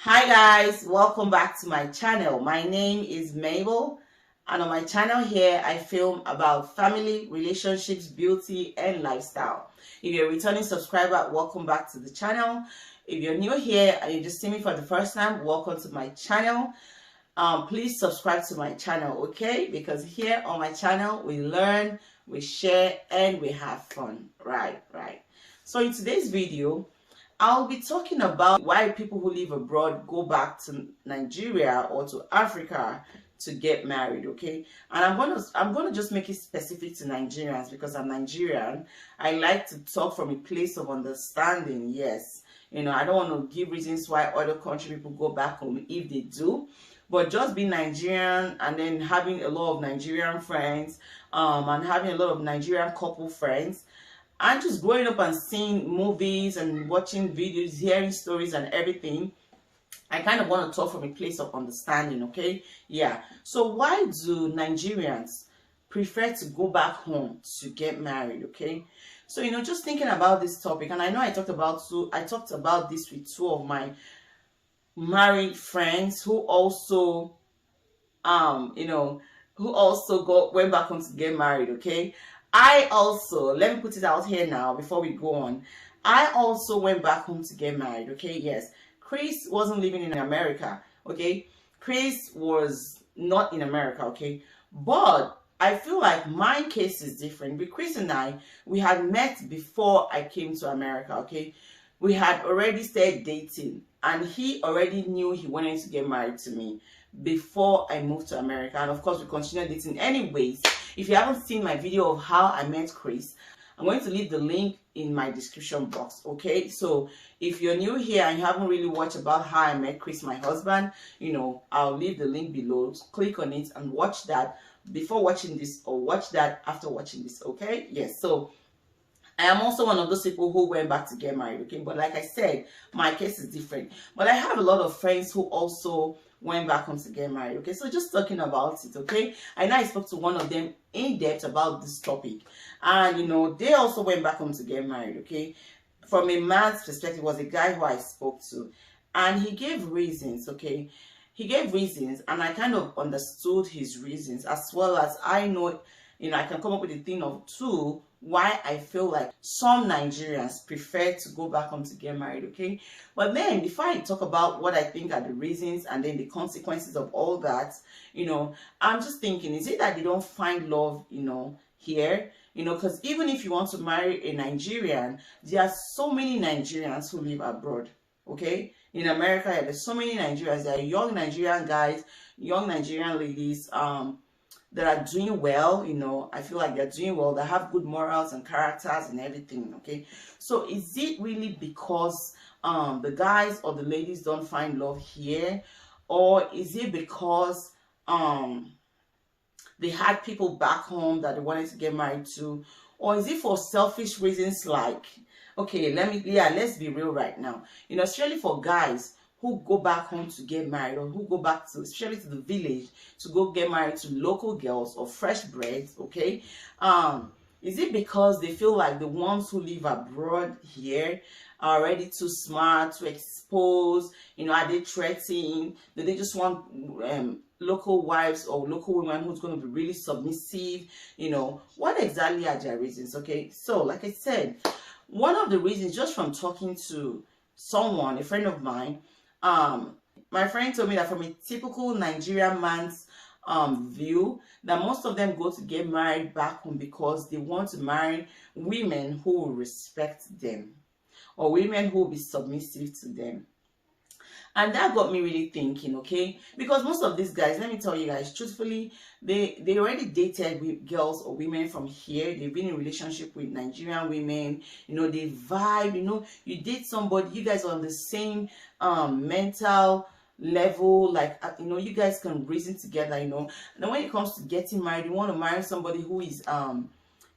Hi guys, welcome back to my channel. My name is Mabel, and on my channel here I film about family, relationships, beauty and lifestyle. If you're a returning subscriber, welcome back to the channel. If you're new here and you just see me for the first time, welcome to my channel. Please subscribe to my channel, okay? Because here on my channel we learn, we share and we have fun. Right. So in today's video I'll be talking about why people who live abroad go back to Nigeria or to Africa to get married, okay? And I'm gonna just make it specific to Nigerians because I'm Nigerian. I like to talk from a place of understanding. Yes, you know, I don't want to give reasons why other country people go back home if they do, but just being Nigerian and then having a lot of Nigerian friends, and having a lot of Nigerian couple friends. I'm just growing up and seeing movies and watching videos, hearing stories and everything. I kind of want to talk from a place of understanding, okay? Yeah. So why do Nigerians prefer to go back home to get married, okay? So, you know, just thinking about this topic, and I know I talked about this with two of my married friends who also went back home to get married, okay? I also, let me put it out here now before we go on. I also went back home to get married, okay? Yes. Chris wasn't living in America, okay? Chris was not in America, okay? But I feel like my case is different. With Chris and I, we had met before I came to America, okay? We had already started dating and he already knew he wanted to get married to me before I moved to America. And of course, we continued dating anyways. If you haven't seen my video of how I met Chris, I'm going to leave the link in my description box, okay? So if you're new here and you haven't really watched about how I met Chris, my husband, you know, I'll leave the link below. Click on it and watch that before watching this, or watch that after watching this, okay? Yes, so I am also one of those people who went back to get married, okay? But like I said, my case is different. But I have a lot of friends who also went back home to get married, okay? So just talking about it, okay? I know I spoke to one of them in depth about this topic. And, you know, they also went back home to get married, okay? From a man's perspective, was a guy who I spoke to. And he gave reasons, okay? He gave reasons, and I kind of understood his reasons, as well as I know, you know, I can come up with a thing of two why I feel like some Nigerians prefer to go back home to get married, okay? But then before I talk about what I think are the reasons and then the consequences of all that, you know, I'm just thinking, is it that they don't find love, you know, here? You know, because even if you want to marry a Nigerian, there are so many Nigerians who live abroad, okay? In America, there's so many Nigerians. There are young Nigerian guys, young Nigerian ladies, that are doing well, you know. I feel like they're doing well, they have good morals and characters and everything, okay? So is it really because the guys or the ladies don't find love here, or is it because they had people back home that they wanted to get married to, or is it for selfish reasons? Like, okay, let's be real right now, you know, especially for guys who go back home to get married, or who go back to, especially to the village, to go get married to local girls or fresh breds, okay? Is it because they feel like the ones who live abroad here are already too smart, too exposed? You know, are they threatening? Do they just want local wives or local women who's going to be really submissive? You know, what exactly are their reasons, okay? So, like I said, one of the reasons, just from talking to someone, a friend of mine, my friend told me that from a typical Nigerian man's view, that most of them go to get married back home because they want to marry women who will respect them, or women who will be submissive to them. And that got me really thinking, okay? Because most of these guys, let me tell you guys, truthfully, they already dated with girls or women from here. They've been in relationship with Nigerian women. You know, they vibe, you know, you date somebody, you guys are on the same mental level, like, you know, you guys can reason together, you know. And then when it comes to getting married, you want to marry somebody who is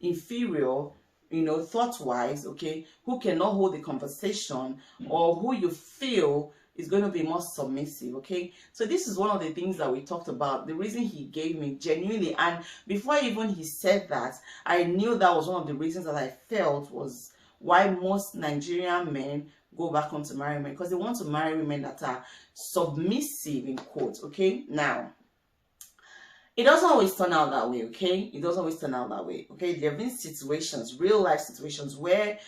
inferior, you know, thought-wise, okay, who cannot hold the conversation, or who you feel is going to be more submissive, okay? So this is one of the things that we talked about, the reason he gave me genuinely. And before even he said that, I knew that was one of the reasons that I felt was why most Nigerian men go back home to marry women, because they want to marry women that are submissive, in quotes. Okay, now it doesn't always turn out that way. Okay, it doesn't always turn out that way. Okay, there have been situations, real life situations, where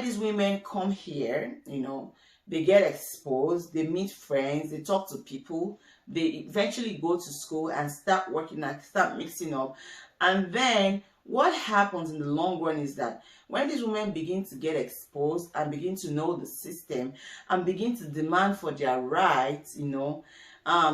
these women come here, you know, they get exposed, they meet friends, they talk to people, they eventually go to school and start working and start mixing up. And then what happens in the long run is that when these women begin to get exposed and begin to know the system and begin to demand for their rights, you know,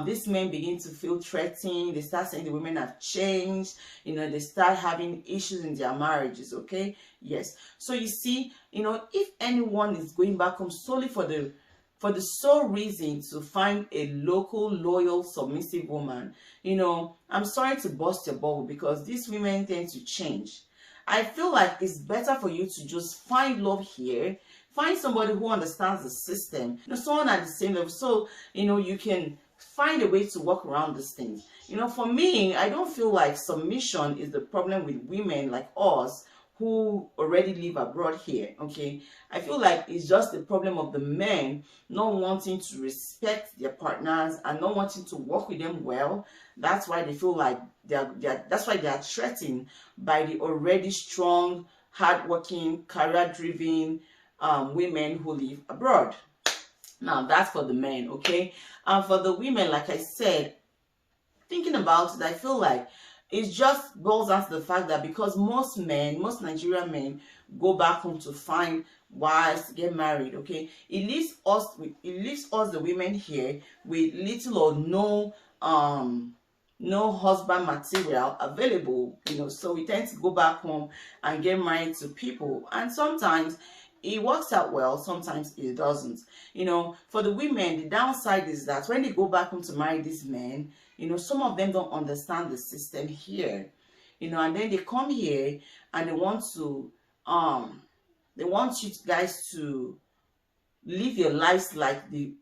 these men begin to feel threatened. They start saying the women have changed. You know, they start having issues in their marriages. Okay, yes. So you see, you know, if anyone is going back home solely for the sole reason to find a local, loyal, submissive woman, you know, I'm sorry to burst your bubble, because these women tend to change. I feel like it's better for you to just find love here. Find somebody who understands the system, you know, someone at the same level, so you know you can find a way to work around these things. You know, for me, I don't feel like submission is the problem with women like us who already live abroad here. Okay, I feel like it's just the problem of the men not wanting to respect their partners and not wanting to work with them well. That's why they feel like that's why they are threatened by the already strong, hardworking, career-driven women who live abroad. Now that's for the men. Okay, and for the women, like I said, thinking about it, I feel like it just boils down to the fact that because most Nigerian men go back home to find wives, to get married. Okay, it leaves us the women here with little or no husband material available, you know, so we tend to go back home and get married to people, and sometimes it works out well, sometimes it doesn't. You know, for the women, the downside is that when they go back home to marry these men, you know, some of them don't understand the system here, you know, and then they come here and they want you guys to live your lives like the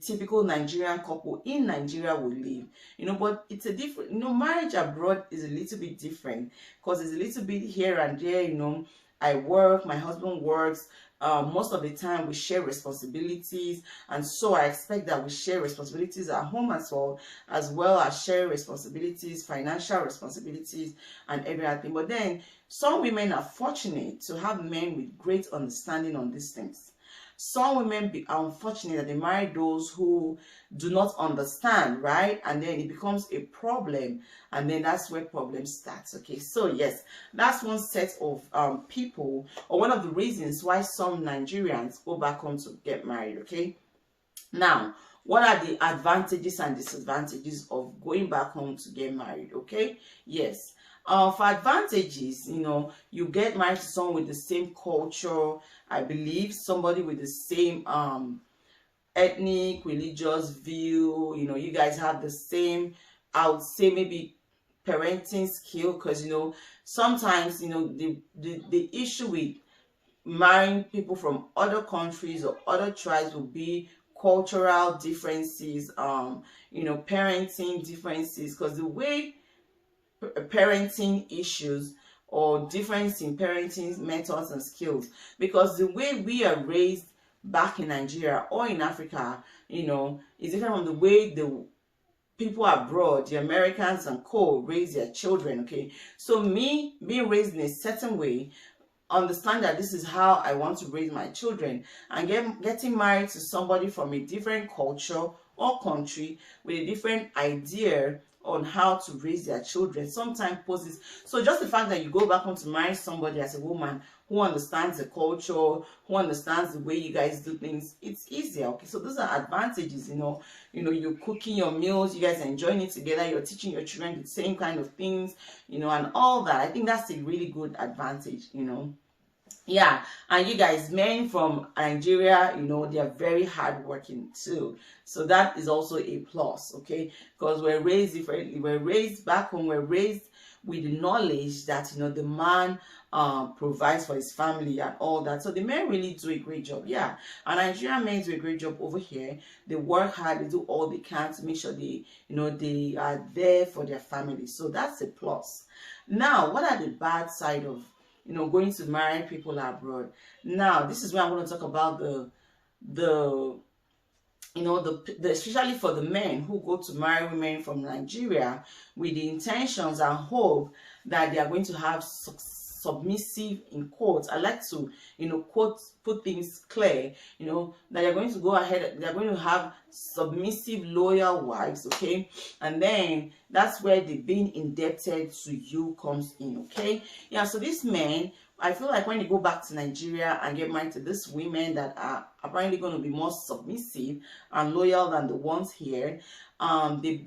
typical Nigerian couple in Nigeria would live, you know. But it's a different, you know, marriage abroad is a little bit different, because it's a little bit here and there, you know. I work, my husband works, most of the time we share responsibilities, and so I expect that we share responsibilities at home as well as share responsibilities, financial responsibilities and everything. But then some women are fortunate to have men with great understanding on these things. Some women are unfortunate that they marry those who do not understand, right? And then it becomes a problem, and then that's where problems start. Okay, so yes, that's one set of people, or one of the reasons why some Nigerians go back home to get married. Okay, now what are the advantages and disadvantages of going back home to get married? Okay, yes. For advantages, you know, you get married to someone with the same culture, I believe, somebody with the same ethnic, religious view. You know, you guys have the same, I would say, maybe parenting skill, because you know, sometimes, you know, the issue with marrying people from other countries or other tribes will be cultural differences, you know, parenting differences, because the way parenting issues or difference in parenting methods and skills, because the way we are raised back in Nigeria or in Africa, you know, is different from the way the people abroad, the Americans and co, raise their children. Okay, so me being raised in a certain way, understand that this is how I want to raise my children, and getting married to somebody from a different culture or country with a different idea on how to raise their children sometimes poses. So just the fact that you go back home to marry somebody as a woman who understands the culture, who understands the way you guys do things, it's easier. Okay, so those are advantages. You know, you're cooking your meals, you guys are enjoying it together, you're teaching your children the same kind of things, you know, and all that. I think that's a really good advantage, you know. Yeah, and you guys, men from Nigeria, you know, they are very hardworking too, so that is also a plus. Okay, because we're raised differently. We're raised back home, we're raised with the knowledge that, you know, the man provides for his family and all that. So the men really do a great job. Yeah, and Nigerian men do a great job over here. They work hard, they do all they can to make sure they, you know, they are there for their family. So that's a plus. Now, what are the bad side of, going to marry people abroad. Now, this is where I'm going to talk about the especially for the men who go to marry women from Nigeria with the intentions and hope that they are going to have submissive, in quotes. I like to, quote, put things clear, that they're going to go ahead, they're going to have submissive, loyal wives, okay? And then that's where the being indebted to you comes in, okay? Yeah, so these men, I feel like when you go back to Nigeria and get married to these women that are apparently going to be more submissive and loyal than the ones here, they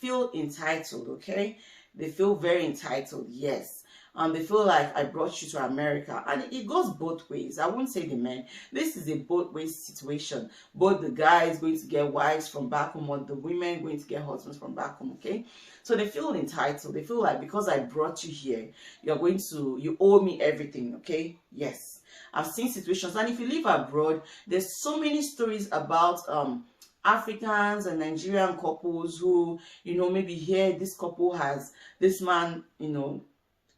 feel entitled, okay? They feel very entitled, yes. They feel like I brought you to America, and it goes both ways. I won't say the men. This is a both ways situation. Both the guys going to get wives from back home, or the women going to get husbands from back home, okay? So they feel entitled. They feel like because I brought you here, you owe me everything, okay? Yes. I've seen situations, and if you live abroad, there's so many stories about Africans and Nigerian couples who, maybe here this couple has, this man,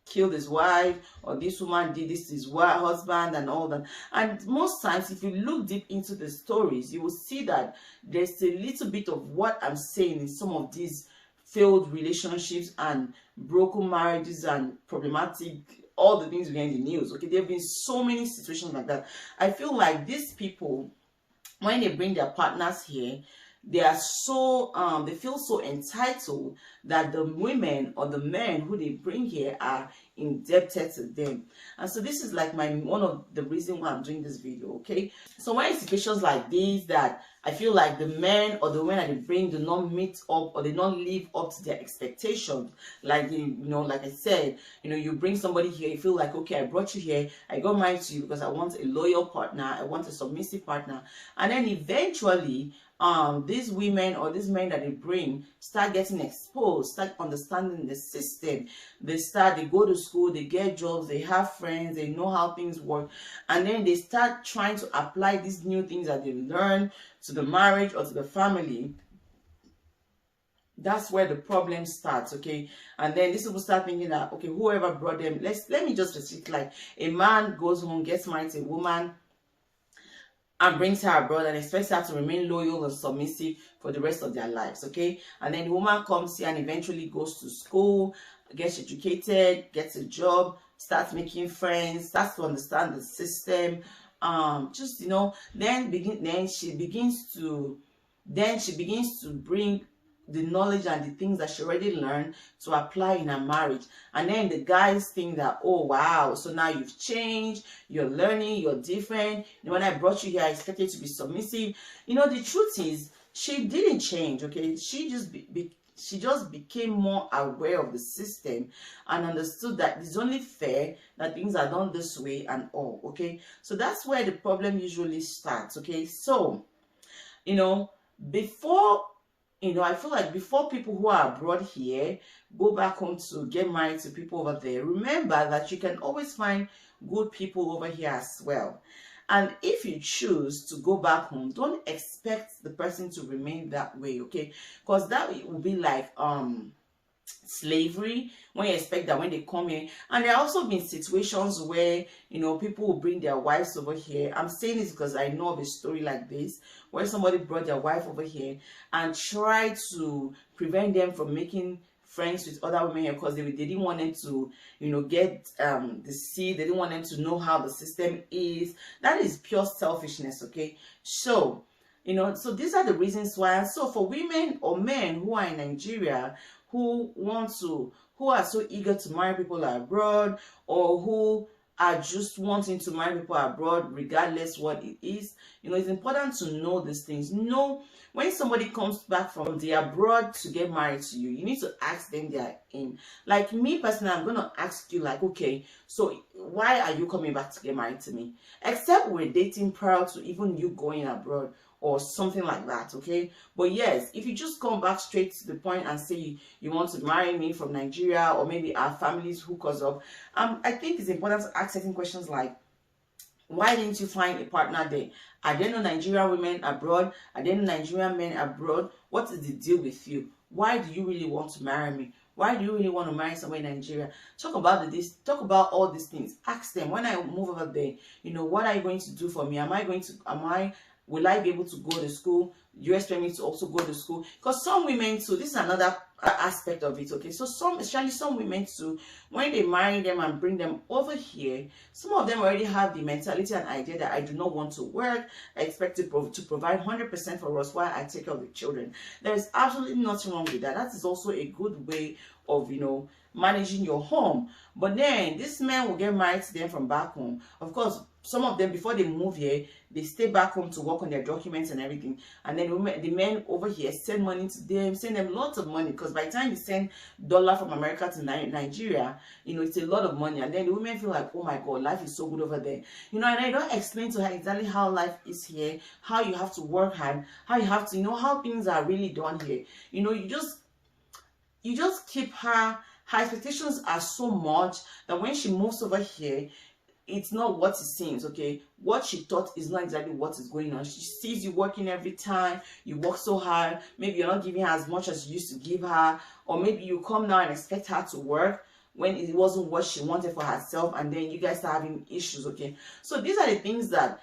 killed his wife, or this woman did this to his husband and all that. And most times, if you look deep into the stories, you will see that there's a little bit of what I'm saying in some of these failed relationships and broken marriages and problematic, all the things we hear in the news, okay? There have been so many situations like that. I feel like these people, when they bring their partners here, they are so they feel so entitled that the women or the men who they bring here are indebted to them. And so this is like one of the reasons why I'm doing this video, okay? So when in situations like these that I feel like the men or the women that they bring do not meet up, or they don't live up to their expectations, like like I said, you bring somebody here, you feel like, okay, I brought you here, I got married to you because I want a loyal partner, I want a submissive partner, and then eventually these women or these men that they bring start getting exposed, start understanding the system. They go to school, they get jobs, they have friends, they know how things work, and then they start trying to apply these new things that they learn to the marriage or to the family. That's where the problem starts, okay? And then these people start thinking that, okay, whoever brought them, let me just restrict, like a man goes home, gets married to a woman, and brings her abroad and expects her to remain loyal and submissive for the rest of their lives, okay? And then the woman comes here and eventually goes to school, gets educated, gets a job, starts making friends, starts to understand the system, then she begins to bring the knowledge and the things that she already learned to apply in her marriage. And then the guys think that, oh wow, so now you've changed, you're learning, you're different. When I brought you here, I expected you to be submissive. The truth is, she didn't change, okay? She just became more aware of the system and understood that it's only fair that things are done this way and all, okay? So that's where the problem usually starts, okay? So, I feel like before people who are abroad here go back home to get married to people over there, remember that you can always find good people over here as well. And if you choose to go back home, don't expect the person to remain that way, okay? Because that will be like slavery, when you expect that when they come here. And there have also been situations where people will bring their wives over here. I'm saying this because I know of a story like this where somebody brought their wife over here and tried to prevent them from making friends with other women here because they didn't want them to get the seed. They didn't want them to know how the system is. That is pure selfishness, okay? So so these are the reasons why. So for women or men who are in Nigeria who are so eager to marry people abroad, or who are just wanting to marry people abroad regardless what it is, it's important to know these things. When somebody comes back from the abroad to get married to you, you need to ask them their aim. Like me personally, I'm gonna ask you, like, okay, so why are you coming back to get married to me? Except we're dating prior to even you going abroad or something like that, okay? But yes, if you just come back straight to the point and say you want to marry me from Nigeria, or maybe our families hook us up, I think it's important to ask certain questions like, why didn't you find a partner there? Are there no Nigerian women abroad? Are there no Nigerian men abroad? What is the deal with you? Why do you really want to marry me? Why do you really want to marry somewhere in Nigeria? Talk about this. Talk about all these things. Ask them, when I move over there, you know, what are you going to do for me? Will I be able to go to school? You expect me to also go to school? Because some women too, this is another aspect of it, okay? So especially some women too, when they marry them and bring them over here, some of them already have the mentality and idea that I do not want to work. I expect to provide 100% for us while I take care of the children. There is absolutely nothing wrong with that. That is also a good way of, you know, managing your home. But then this man will get married to them from back home. Of course, some of them, before they move here, they stay back home to work on their documents and everything. And then the men over here send money to them, send them lots of money, because by the time you send dollar from America to Nigeria, you know, it's a lot of money. And then the women feel like, oh my God, life is so good over there. You know, and I don't explain to her exactly how life is here, how you have to work hard, how you have to, you know, how things are really done here. You know, you just keep her expectations are so much that when she moves over here, it's not what it seems, okay? What she thought is not exactly what is going on. She sees you working every time, you work so hard, maybe you're not giving her as much as you used to give her, or maybe you come now and expect her to work when it wasn't what she wanted for herself, and then you guys start having issues, okay? So these are the things that,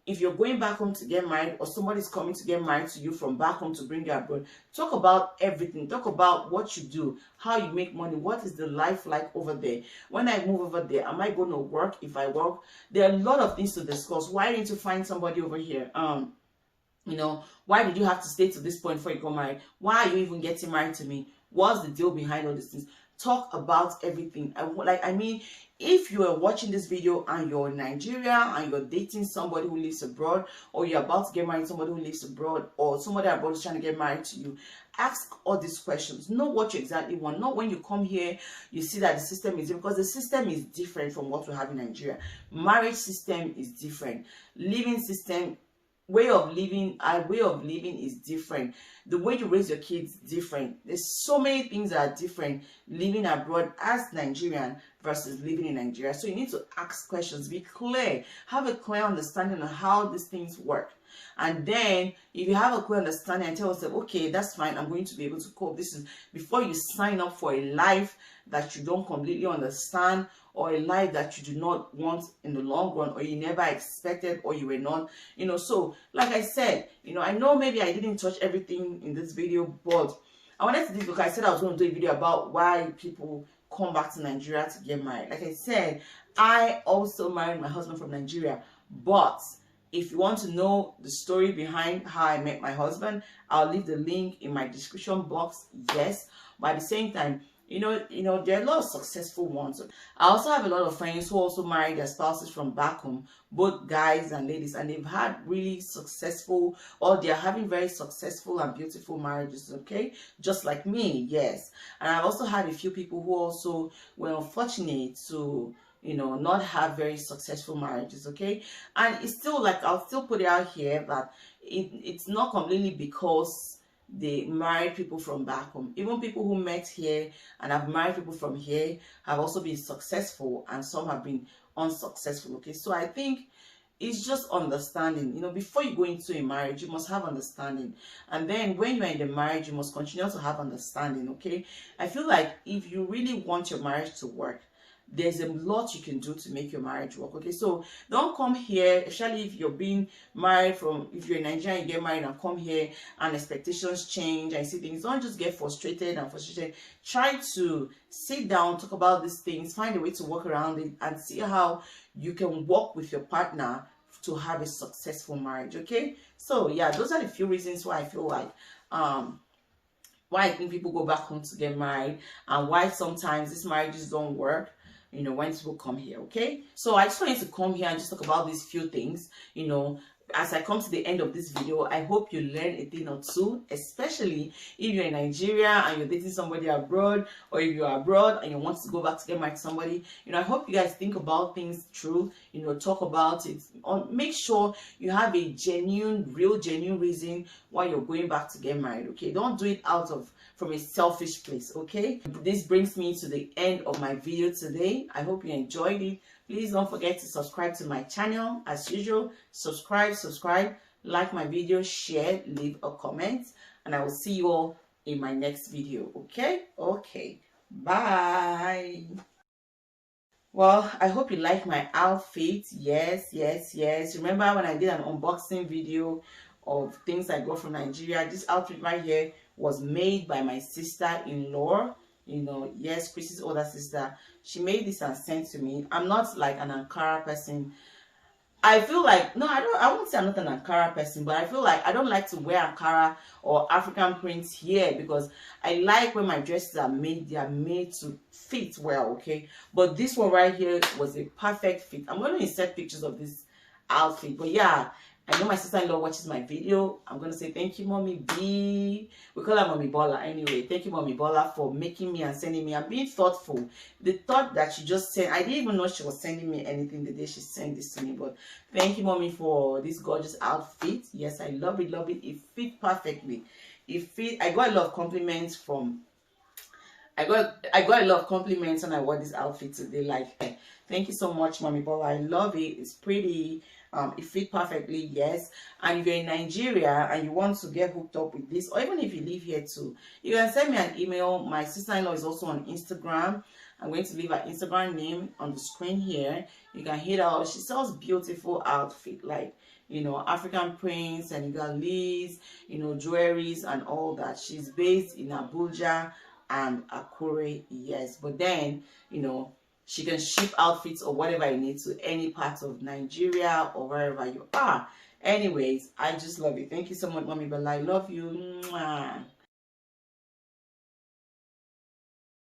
if you're going back home to get married, or somebody's coming to get married to you from back home to bring you abroad, talk about everything. Talk about what you do, how you make money, what is the life like over there. When I move over there, am I going to work? If I work, there are a lot of things to discuss. Why didn't you find somebody over here? You know, why did you have to stay to this point before you got married? Why are you even getting married to me? What's the deal behind all these things? Talk about everything. I mean, if you are watching this video and you're in Nigeria and you're dating somebody who lives abroad, or you're about to get married to somebody who lives abroad, or somebody abroad is trying to get married to you, ask all these questions. Know what you exactly want. Not when you come here, you see that the system is different, because the system is different from what we have in Nigeria. Marriage system is different. Living system, way of living is different. The way you raise your kids different. There's so many things that are different living abroad as Nigerian versus living in Nigeria. So you need to ask questions, be clear, have a clear understanding of how these things work. And then if you have a clear understanding and tell yourself, okay, that's fine, I'm going to be able to cope. This is before you sign up for a life that you don't completely understand, or a life that you do not want in the long run, or you never expected, or you were not, you know. So like I said, you know, I know maybe I didn't touch everything in this video, but I wanted to do, because I said I was going to do a video about why people come back to Nigeria to get married. Like I said, I also married my husband from Nigeria, but if you want to know the story behind how I met my husband, I'll leave the link in my description box. Yes, but at the same time, you know, there are a lot of successful ones. I also have a lot of friends who also married their spouses from back home, both guys and ladies, and they've had really successful, or they're having very successful and beautiful marriages, okay? Just like me, yes. And I've also had a few people who also were unfortunate to, you know, not have very successful marriages, okay? And it's still, like, I'll still put it out here that it's not completely because they married people from back home. Even people who met here and have married people from here have also been successful, and some have been unsuccessful, okay? So I think it's just understanding. You know, before you go into a marriage, you must have understanding, and then when you're in the marriage, you must continue to have understanding, okay? I feel like if you really want your marriage to work, there's a lot you can do to make your marriage work, okay? So don't come here, especially if you're being married from, if you're in Nigeria, you get married and come here and expectations change and see things. Don't just get frustrated. Try to sit down, talk about these things, find a way to work around it, and see how you can work with your partner to have a successful marriage, okay? So yeah, those are the few reasons why I feel like why I think people go back home to get married, and why sometimes these marriages don't work, you know, when people come here, okay? So I just wanted to come here and just talk about these few things, you know. As I come to the end of this video, I hope you learn a thing or two, especially if you're in Nigeria and you're dating somebody abroad, or if you're abroad and you want to go back to get married to somebody. You know, I hope you guys think about things through, you know, talk about it. Make sure you have a genuine reason why you're going back to get married, okay? Don't do it from a selfish place, okay? This brings me to the end of my video today. I hope you enjoyed it. Please don't forget to subscribe to my channel. As usual, subscribe, like my video, share, leave a comment, and I will see you all in my next video, okay? Okay, Bye. Well, I hope you like my outfit. Yes, yes, yes. Remember when I did an unboxing video of things I got from Nigeria? This outfit right here was made by my sister-in-law. You know, yes, Chrissy's older sister. She made this and sent to me. I'm not like an Ankara person. I feel like, no, I won't say I'm not an Ankara person, but I feel like I don't like to wear Ankara or African prints here because I like when my dresses are made, they are made to fit well, okay? But this one right here was a perfect fit. I'm going to insert pictures of this outfit, but yeah, I know my sister-in-law watches my video. I'm going to say thank you, Mommy B. We call her Mommy Bola anyway. Thank you, Mommy Bola, for making me and sending me. I'm being thoughtful. The thought that she just sent, I didn't even know she was sending me anything the day she sent this to me. But thank you, Mommy, for this gorgeous outfit. Yes, I love it, love it. It fit perfectly. It fit. I got a lot of compliments from I got a lot of compliments when I wore this outfit today. Like, thank you so much, Mommy Bola. I love it. It's pretty. It fit perfectly, yes. And if you're in Nigeria and you want to get hooked up with this, or even if you live here too, you can send me an email. My sister-in-law is also on Instagram. I'm going to leave her Instagram name on the screen here. You can hit her out. She sells beautiful outfit, like, you know, African prints, Senegalese, you know, jewelries and all that. She's based in Abuja and Akure, yes. But then, you know, she can ship outfits or whatever you need to any part of Nigeria or wherever you are. Anyways, I just love it. Thank you so much, Mommy Bella. I love you. Mwah.